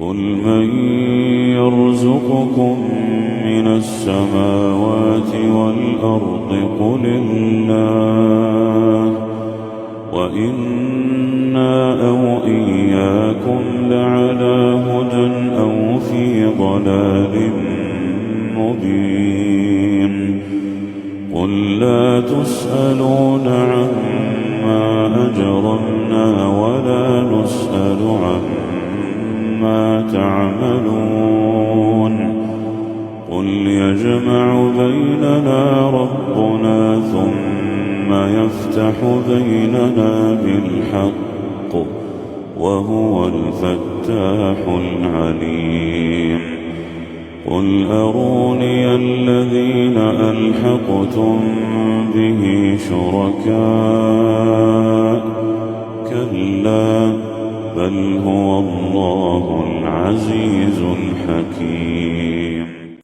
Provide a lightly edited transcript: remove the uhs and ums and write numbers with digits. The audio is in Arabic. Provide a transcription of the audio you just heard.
قل من يرزقكم من السماوات والأرض قل الله وإنا أو إياكم لعلى هدى أو في ضلال مبين قل لا تسألون عما أجرمنا ولا نسأل عما تعملون قل يجمع بيننا ربنا ثم يفتح بيننا بالحق وهو الفتاح العليم قل أروني الذين ألحقتم به شركاء كلا بل هو الله العزيز الحكيم